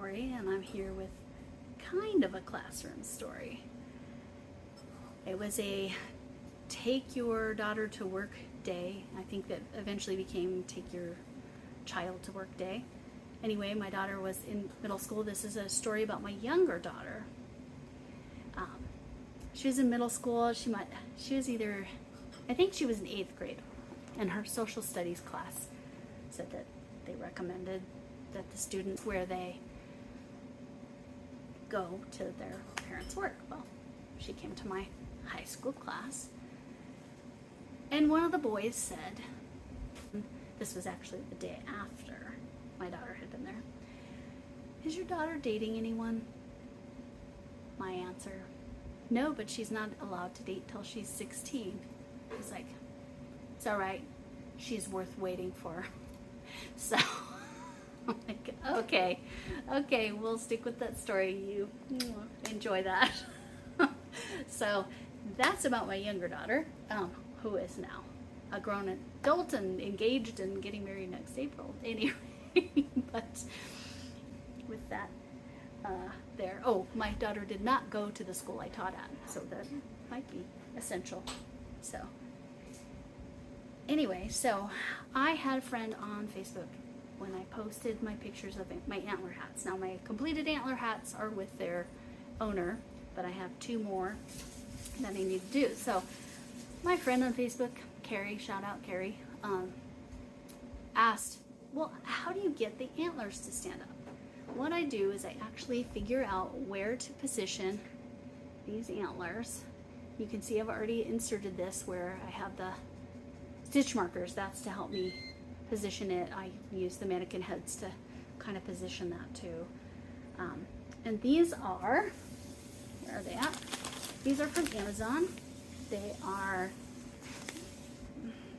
story, and I'm here with kind of a classroom story. It was a take your daughter to work day. I think that eventually became take your child to work day. Anyway, my daughter was in middle school. This is a story about my younger daughter. She was in middle school. She was either, I think she was in 8th grade, and her social studies class said that they recommended that the students where they go to their parents' work. Well, she came to my high school class, and one of the boys said, this was actually the day after my daughter had been there, "Is your daughter dating anyone?" My answer, "No, but she's not allowed to date till she's 16. He's like, "It's all right. She's worth waiting for." So I'm like, okay, we'll stick with that story. You enjoy that. So that's about my younger daughter, who is now a grown adult and engaged and getting married next April. Anyway, but with that, there. Oh, my daughter did not go to the school I taught at, so that might be essential. So anyway, so I had a friend on Facebook when I posted my pictures of my antler hats. Now my completed antler hats are with their owner, but I have 2 more that I need to do. So my friend on Facebook, Carrie, shout out Carrie, asked, well, how do you get the antlers to stand up? What I do is I actually figure out where to position these antlers. You can see I've already inserted this where I have the stitch markers. That's to help me position it. I use the mannequin heads to kind of position that too. And these are, where are they at? These are from Amazon. They are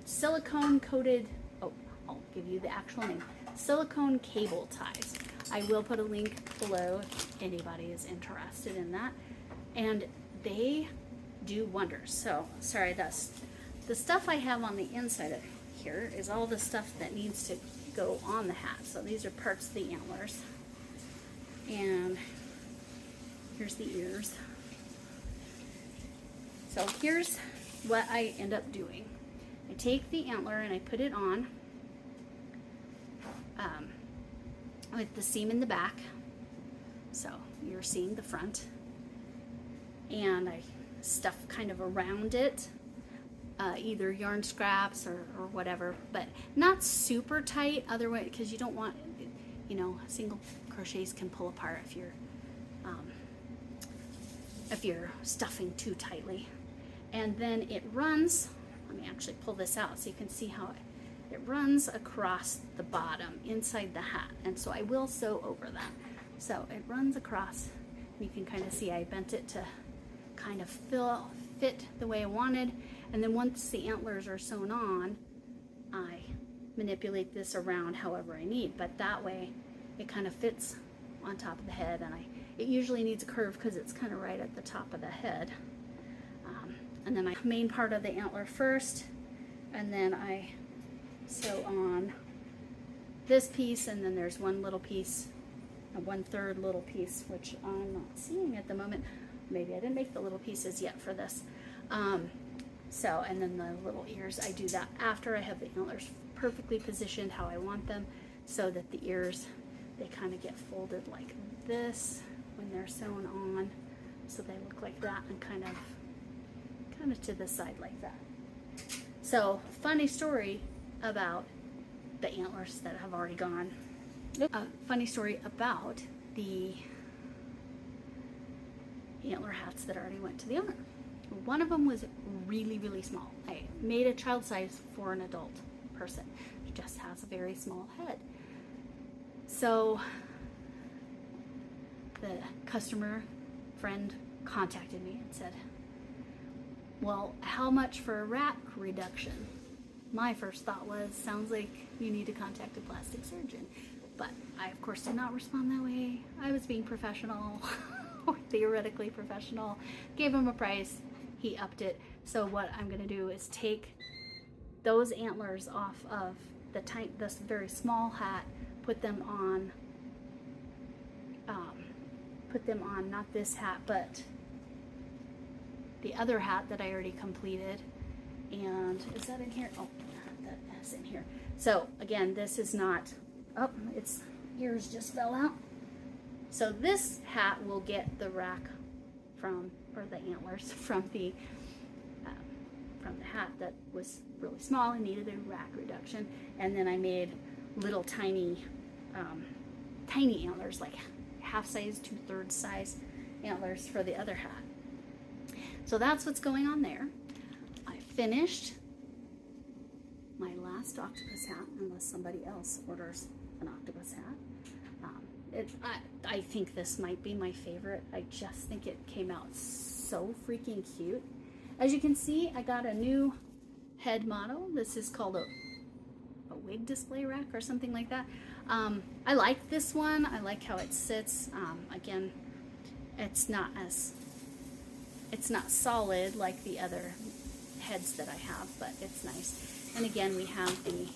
silicone coated, oh, I'll give you the actual name, silicone cable ties. I will put a link below if anybody is interested in that. And they do wonders. So, sorry, that's the stuff I have on the inside of here is all the stuff that needs to go on the hat. So these are parts of the antlers. And here's the ears. So here's what I end up doing. I take the antler and I put it on with the seam in the back. So you're seeing the front. And I stuff kind of around it. Either yarn scraps or whatever, but not super tight, otherwise, because you don't want, single crochets can pull apart if you're stuffing too tightly. And then it runs, let me actually pull this out so you can see how it runs across the bottom inside the hat. And so I will sew over that. So it runs across, you can kind of see I bent it to kind of fit the way I wanted. And then once the antlers are sewn on, I manipulate this around however I need. But that way, it kind of fits on top of the head. And it usually needs a curve because it's kind of right at the top of the head. And then I main part of the antler first, and then I sew on this piece, and then there's one little piece, a 1/3 little piece, which I'm not seeing at the moment. Maybe I didn't make the little pieces yet for this. So, and then the little ears, I do that after I have the antlers perfectly positioned how I want them, so that the ears, they kind of get folded like this when they're sewn on, so they look like that and kind of to the side like that. So, funny story about the antlers that have already gone. A funny story about the antler hats that already went to the owner. One of them was really, really small. I made a child size for an adult person. He just has a very small head. So the customer friend contacted me and said, well, how much for a rack reduction? My first thought was, sounds like you need to contact a plastic surgeon. But I, of course, did not respond that way. I was being professional, or theoretically professional. Gave him a price. He upped it. So what I'm going to do is take those antlers off of this very small hat, put them on put them on, not this hat, but the other hat that I already completed. And is that in here? Oh, that is in here. So again, this is not, oh, its ears just fell out. So this hat will get the rack from, or the antlers from the hat that was really small and needed a rack reduction. And then I made little tiny, tiny antlers, like half size, 2/3 size antlers for the other hat. So that's what's going on there. I finished my last octopus hat, unless somebody else orders an octopus hat. I think this might be my favorite. I just think it came out so freaking cute. As you can see, I got a new head model. This is called a wig display rack or something like that. I like this one. I like how it sits. Again, it's not solid like the other heads that I have, but it's nice. And again, we have the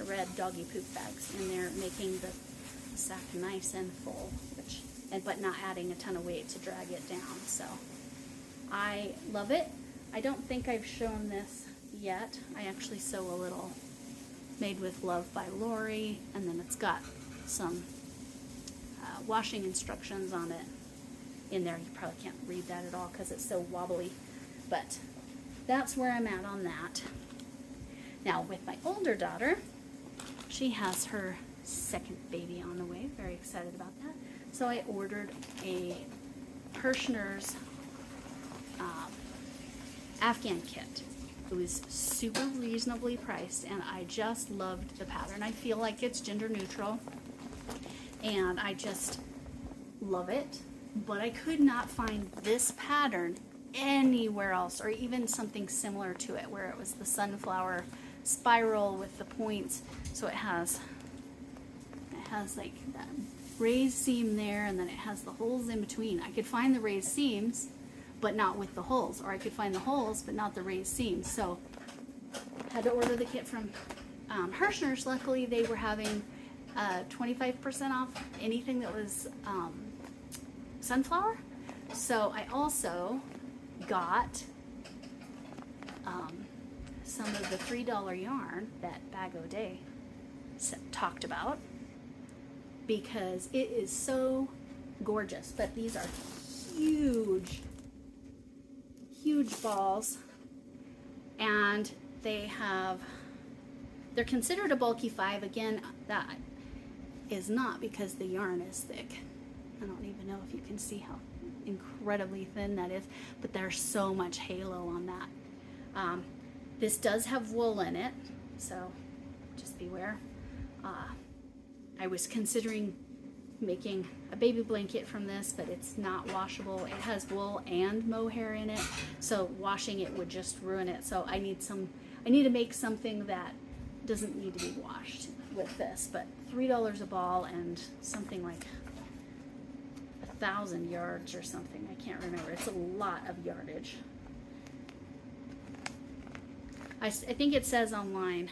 red doggy poop bags in there, making the sack nice and full, but not adding a ton of weight to drag it down. So I love it. I don't think I've shown this yet. I actually sew a little Made with Love by Lori, and then it's got some washing instructions on it in there. You probably can't read that at all because it's so wobbly, but that's where I'm at on that. Now with my older daughter, she has her second baby on the way. Very excited about that. So I ordered a Hirschner's Afghan kit. It was super reasonably priced, and I just loved the pattern. I feel like it's gender neutral, and I just love it. But I could not find this pattern anywhere else, or even something similar to it, where it was the sunflower spiral with the points. So it has like that raised seam there, and then it has the holes in between. I could find the raised seams, but not with the holes, or I could find the holes, but not the raised seams. So I had to order the kit from Hirschner's. Luckily, they were having 25% off anything that was sunflower. So I also got some of the $3 yarn that Bag O' Day talked about, because it is so gorgeous. But these are huge balls, and they're considered a bulky 5. Again, that is not because the yarn is thick. I don't even know if you can see how incredibly thin that is, but there's so much halo on that. This does have wool in it, so just beware. I was considering making a baby blanket from this, but it's not washable. It has wool and mohair in it, so washing it would just ruin it. So I need to make something that doesn't need to be washed with this. But $3 a ball and something like 1,000 yards or something. I can't remember. It's a lot of yardage. I think it says online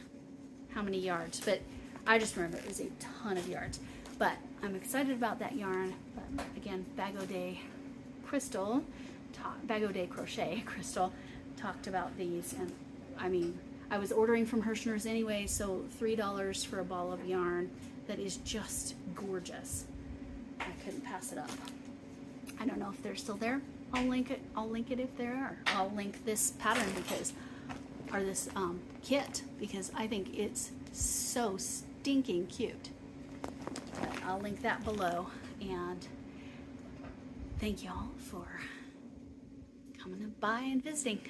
how many yards, but I just remember it was a ton of yards. But I'm excited about that yarn. But again, Bag O' Day Crystal, Bag O' Day Crochet Crystal talked about these, and I mean, I was ordering from Hirschner's anyway, so $3 for a ball of yarn that is just gorgeous. I couldn't pass it up. I don't know if they're still there. I'll link it. I'll link it if there are. I'll link this pattern or this kit, because I think it's so stinking cute. But I'll link that below, and thank y'all for coming by and visiting.